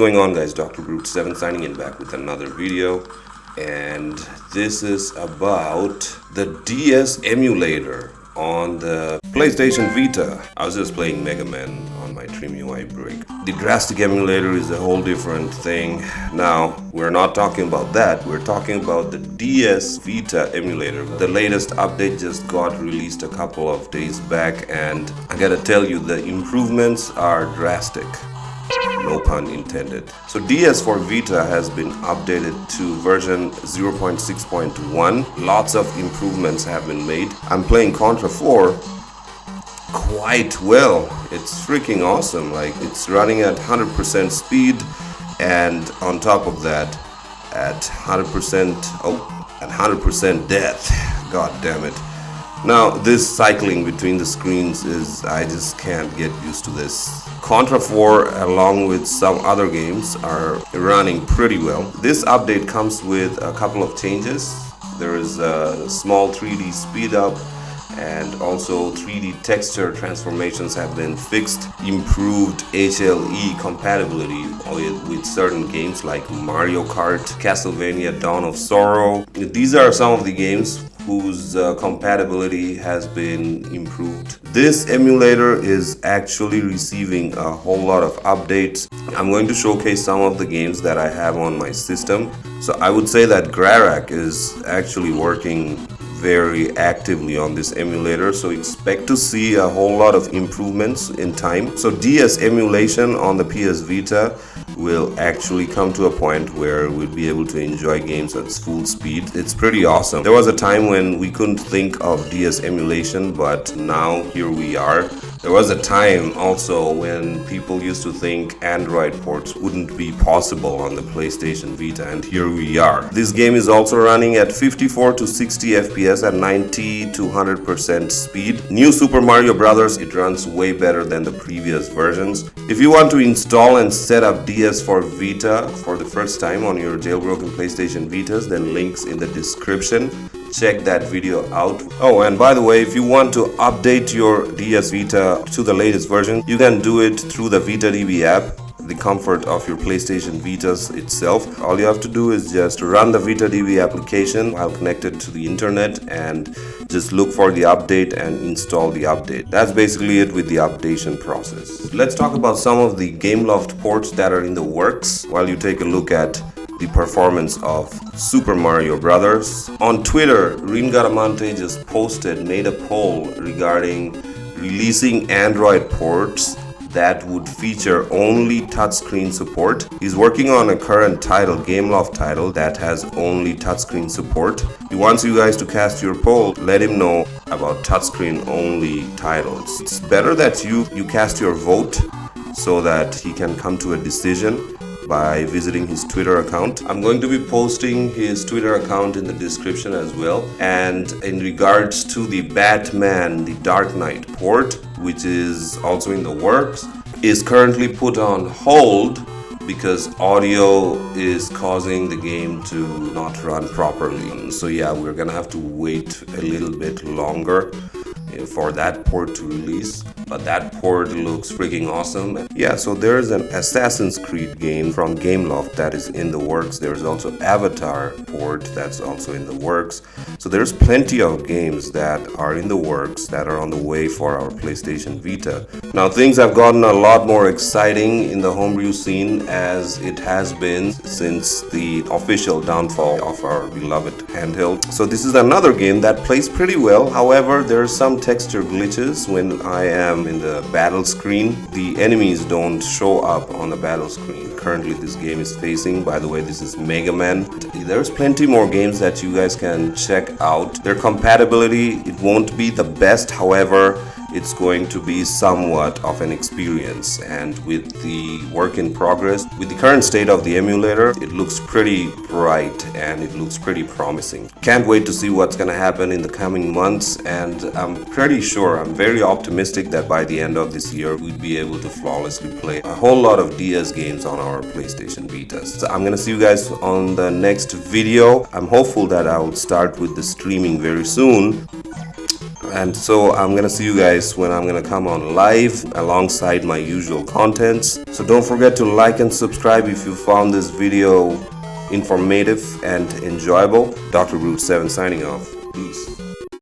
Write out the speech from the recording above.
going on, guys? Dr. Brute7 signing in back with another video, and this is about the DS emulator on the PlayStation Vita. I was just playing Mega Man on my Trim UI break. The drastic emulator is a whole different thing. Now, we're not talking about that. We're talking about the DSvita emulator. The latest update just got released a couple of days back, and I gotta tell you, the improvements are drastic. No pun intended. So DS for Vita has been updated to version 0.6.1. Lots of improvements have been made. I'm playing Contra 4 quite well. It's freaking awesome. Like, it's running at 100% speed, and on top of that, at 100% death. God damn it. Now, this cycling between the screens is, I just can't get used to this. Contra 4 along with some other games are running pretty well. This update comes with a couple of changes. There is a small 3D speed up, and also 3D texture transformations have been fixed. Improved HLE compatibility with certain games like Mario Kart, Castlevania Dawn of Sorrow. These are some of the games whose compatibility has been improved. This emulator is actually receiving a whole lot of updates. I'm going to showcase some of the games that I have on my system. So I would say that Grarak is actually working very actively on this emulator, so expect to see a whole lot of improvements in time. So DS emulation on the PS Vita will actually come to a point where we'll be able to enjoy games at full speed. It's pretty awesome. There was a time when we couldn't think of DS emulation, but now here we are. There was a time also when people used to think Android ports wouldn't be possible on the PlayStation Vita, and here we are. This game is also running at 54 to 60 FPS at 90 to 100% speed. New Super Mario Bros. It runs way better than the previous versions. If you want to install and set up DS for Vita for the first time on your jailbroken PlayStation Vitas, then links in the description. Check that video out. Oh, and by the way, if you want to update your DS Vita to the latest version, you can do it through the VitaDB app, the comfort of your PlayStation Vitas itself. All you have to do is just run the VitaDB application while connected to the internet and just look for the update and install the update. That's basically it with the updation process. Let's talk about some of the gameloft ports that are in the works while you take a look at the performance of Super Mario Bros. On Twitter, Ringaramante just made a poll regarding releasing Android ports that would feature only touchscreen support. He's working on a current title, gameloft title, that has only touchscreen support. He wants you guys to cast your poll. Let him know about touchscreen only titles. It's better that you cast your vote so that he can come to a decision by visiting his Twitter account. I'm going to be posting his Twitter account in the description as well. And in regards to the Batman The Dark Knight port, which is also in the works, is currently put on hold because audio is causing the game to not run properly. So yeah, we're gonna have to wait a little bit longer for that port to release, but that port looks freaking awesome. Yeah, so there's an Assassin's Creed game from Gameloft that is in the works. There's also Avatar port that's also in the works. So there's plenty of games that are in the works that are on the way for our PlayStation Vita. Now, things have gotten a lot more exciting in the homebrew scene, as it has been since the official downfall of our beloved handheld. So this is another game that plays pretty well. However, there's some texture glitches when I am in the battle screen. The enemies don't show up on the battle screen. Currently this game is facing, by the way, this is Mega Man. There's plenty more games that you guys can check out. Their compatibility, it won't be the best, however, it's going to be somewhat of an experience. And with the work in progress, with the current state of the emulator, it looks pretty bright and it looks pretty promising. Can't wait to see what's gonna happen in the coming months, and I'm pretty sure, I'm very optimistic that by the end of this year, we'd be able to flawlessly play a whole lot of DS games on our PlayStation Vitas. So I'm gonna see you guys on the next video. I'm hopeful that I'll start with the streaming very soon. And so I'm gonna see you guys when I'm gonna come on live alongside my usual contents. So don't forget to like and subscribe if you found this video informative and enjoyable. Dr. Root 7 signing off. Peace.